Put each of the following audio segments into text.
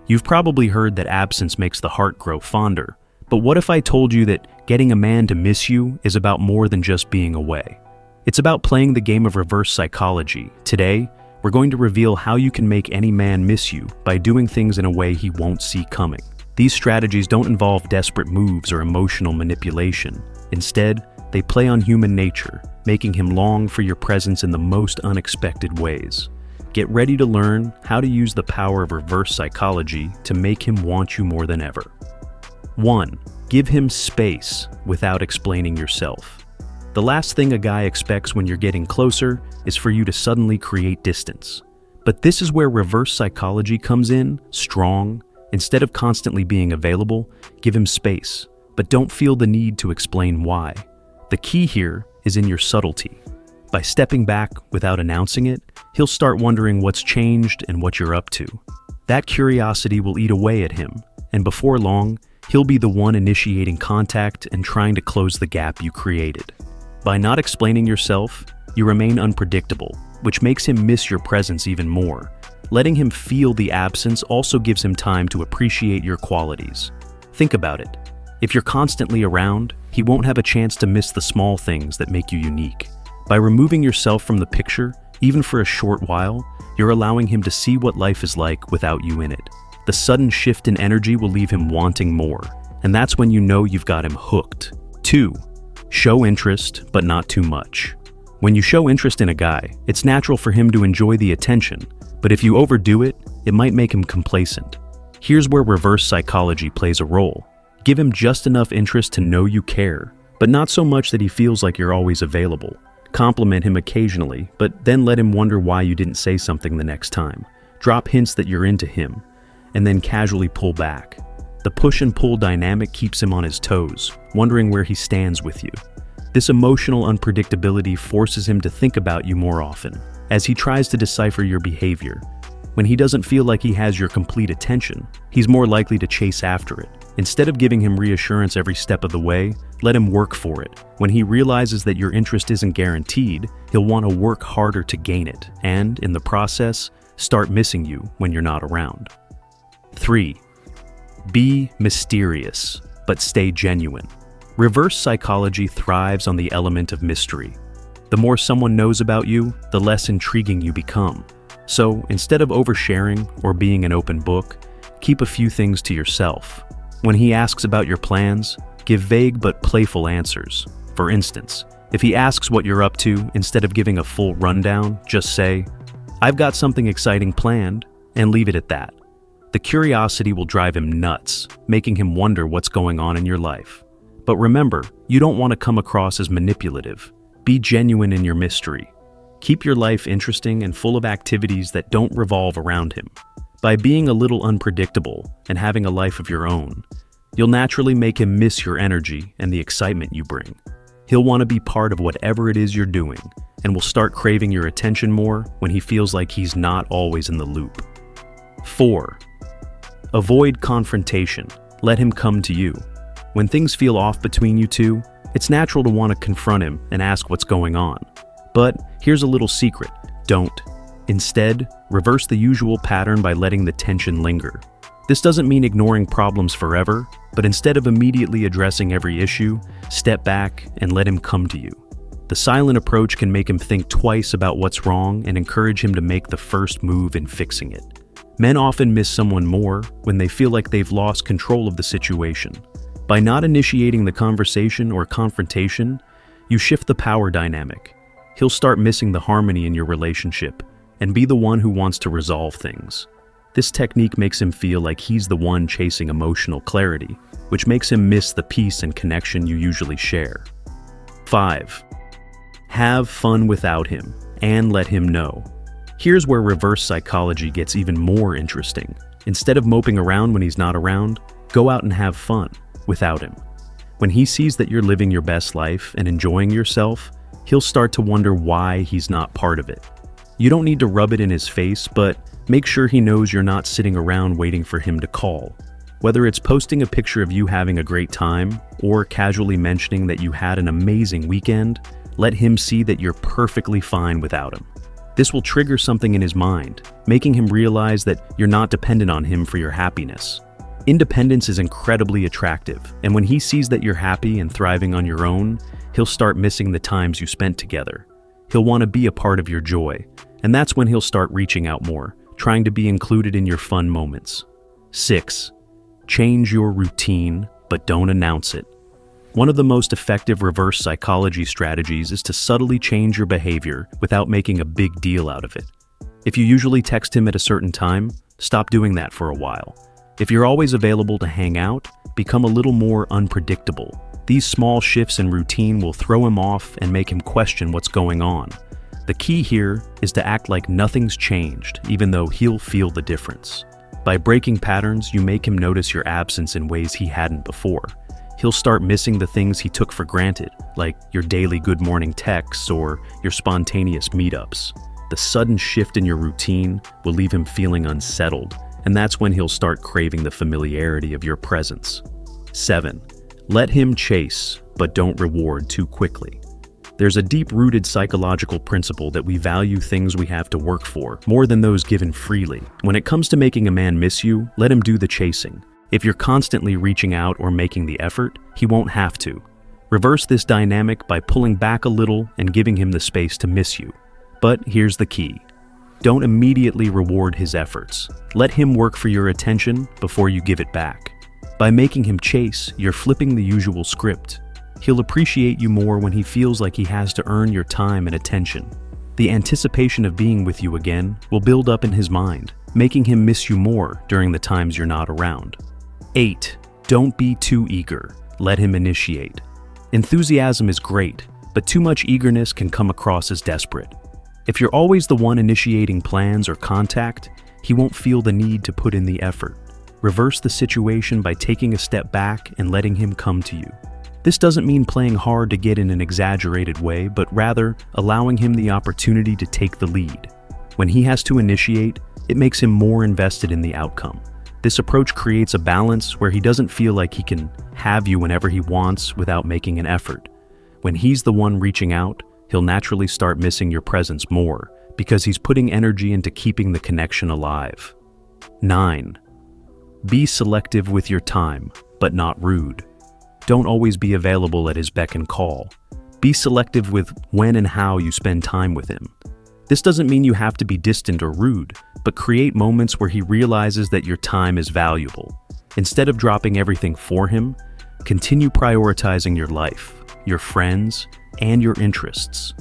You've probably heard that absence makes the heart grow fonder, but what if I told you that getting a man to miss you is about more than just being away? It's about playing the game of reverse psychology. Today, we're going to reveal how you can make any man miss you by doing things in a way he won't see coming. These strategies don't involve desperate moves or emotional manipulation. Instead, they play on human nature, making him long for your presence in the most unexpected ways. Get ready to learn how to use the power of reverse psychology to make him want you more than ever. 1. Give him space without explaining yourself. The last thing a guy expects when you're getting closer is for you to suddenly create distance. But this is where reverse psychology comes in, strong. Instead of constantly being available, give him space, but don't feel the need to explain why. The key here is in your subtlety. By stepping back without announcing it, he'll start wondering what's changed and what you're up to. That curiosity will eat away at him, and before long, he'll be the one initiating contact and trying to close the gap you created. By not explaining yourself, you remain unpredictable, which makes him miss your presence even more. Letting him feel the absence also gives him time to appreciate your qualities. Think about it. If you're constantly around, he won't have a chance to miss the small things that make you unique. By removing yourself from the picture, even for a short while, you're allowing him to see what life is like without you in it. The sudden shift in energy will leave him wanting more, and that's when you know you've got him hooked. 2. Show interest, but not too much. When you show interest in a guy, it's natural for him to enjoy the attention, but if you overdo it, it might make him complacent. Here's where reverse psychology plays a role. Give him just enough interest to know you care, but not so much that he feels like you're always available. Compliment him occasionally, but then let him wonder why you didn't say something the next time. Drop hints that you're into him, and then casually pull back. The push and pull dynamic keeps him on his toes, wondering where he stands with you. This emotional unpredictability forces him to think about you more often, as he tries to decipher your behavior. When he doesn't feel like he has your complete attention, he's more likely to chase after it. Instead of giving him reassurance every step of the way, let him work for it. When he realizes that your interest isn't guaranteed, he'll want to work harder to gain it, and, in the process, start missing you when you're not around. 3. Be mysterious, but stay genuine. Reverse psychology thrives on the element of mystery. The more someone knows about you, the less intriguing you become. So, instead of oversharing or being an open book, keep a few things to yourself. When he asks about your plans, give vague but playful answers. For instance, if he asks what you're up to, instead of giving a full rundown, just say, "I've got something exciting planned," and leave it at that. The curiosity will drive him nuts, making him wonder what's going on in your life. But remember, you don't want to come across as manipulative. Be genuine in your mystery. Keep your life interesting and full of activities that don't revolve around him. By being a little unpredictable and having a life of your own, you'll naturally make him miss your energy and the excitement you bring. He'll want to be part of whatever it is you're doing, and will start craving your attention more when he feels like he's not always in the loop. 4. Avoid confrontation. Let him come to you. When things feel off between you two, it's natural to want to confront him and ask what's going on. But here's a little secret: don't. Instead, reverse the usual pattern by letting the tension linger. This doesn't mean ignoring problems forever, but instead of immediately addressing every issue, step back and let him come to you. The silent approach can make him think twice about what's wrong and encourage him to make the first move in fixing it. Men often miss someone more when they feel like they've lost control of the situation. By not initiating the conversation or confrontation, you shift the power dynamic. He'll start missing the harmony in your relationship and be the one who wants to resolve things. This technique makes him feel like he's the one chasing emotional clarity, which makes him miss the peace and connection you usually share. 5. Have fun without him and let him know. Here's where reverse psychology gets even more interesting. Instead of moping around when he's not around, go out and have fun without him. When he sees that you're living your best life and enjoying yourself, he'll start to wonder why he's not part of it. You don't need to rub it in his face, but make sure he knows you're not sitting around waiting for him to call. Whether it's posting a picture of you having a great time or casually mentioning that you had an amazing weekend, let him see that you're perfectly fine without him. This will trigger something in his mind, making him realize that you're not dependent on him for your happiness. Independence is incredibly attractive, and when he sees that you're happy and thriving on your own, he'll start missing the times you spent together. He'll want to be a part of your joy, and that's when he'll start reaching out more, trying to be included in your fun moments. 6. Change your routine, but don't announce it. One of the most effective reverse psychology strategies is to subtly change your behavior without making a big deal out of it. If you usually text him at a certain time, stop doing that for a while. If you're always available to hang out, become a little more unpredictable. These small shifts in routine will throw him off and make him question what's going on. The key here is to act like nothing's changed, even though he'll feel the difference. By breaking patterns, you make him notice your absence in ways he hadn't before. He'll start missing the things he took for granted, like your daily good morning texts or your spontaneous meetups. The sudden shift in your routine will leave him feeling unsettled, and that's when he'll start craving the familiarity of your presence. 7. Let him chase, but don't reward too quickly. There's a deep-rooted psychological principle that we value things we have to work for more than those given freely. When it comes to making a man miss you, let him do the chasing. If you're constantly reaching out or making the effort, he won't have to. Reverse this dynamic by pulling back a little and giving him the space to miss you. But here's the key. Don't immediately reward his efforts. Let him work for your attention before you give it back. By making him chase, you're flipping the usual script. He'll appreciate you more when he feels like he has to earn your time and attention. The anticipation of being with you again will build up in his mind, making him miss you more during the times you're not around. 8. Don't be too eager. Let him initiate. Enthusiasm is great, but too much eagerness can come across as desperate. If you're always the one initiating plans or contact, he won't feel the need to put in the effort. Reverse the situation by taking a step back and letting him come to you. This doesn't mean playing hard to get in an exaggerated way, but rather allowing him the opportunity to take the lead. When he has to initiate, it makes him more invested in the outcome. This approach creates a balance where he doesn't feel like he can have you whenever he wants without making an effort. When he's the one reaching out, he'll naturally start missing your presence more because he's putting energy into keeping the connection alive. 9. Be selective with your time, but not rude. Don't always be available at his beck and call. Be selective with when and how you spend time with him. This doesn't mean you have to be distant or rude, but create moments where he realizes that your time is valuable. Instead of dropping everything for him, continue prioritizing your life, your friends, and your interests.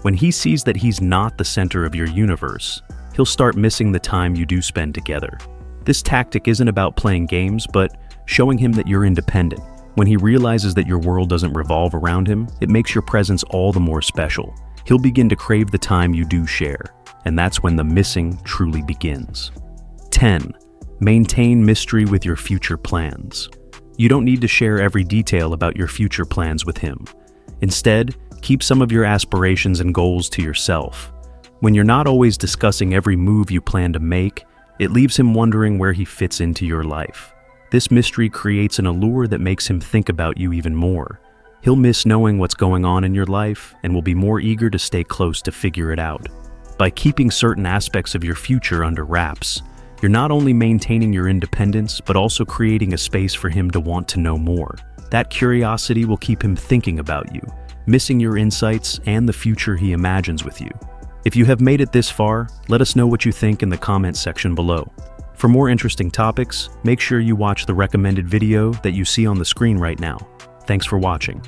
When he sees that he's not the center of your universe, he'll start missing the time you do spend together. This tactic isn't about playing games, but showing him that you're independent. When he realizes that your world doesn't revolve around him, it makes your presence all the more special. He'll begin to crave the time you do share, and that's when the missing truly begins. 10. Maintain mystery with your future plans. You don't need to share every detail about your future plans with him. Instead, keep some of your aspirations and goals to yourself. When you're not always discussing every move you plan to make, it leaves him wondering where he fits into your life. This mystery creates an allure that makes him think about you even more. He'll miss knowing what's going on in your life and will be more eager to stay close to figure it out. By keeping certain aspects of your future under wraps, you're not only maintaining your independence, but also creating a space for him to want to know more. That curiosity will keep him thinking about you, missing your insights and the future he imagines with you. If you have made it this far, let us know what you think in the comments section below. For more interesting topics, make sure you watch the recommended video that you see on the screen right now. Thanks for watching.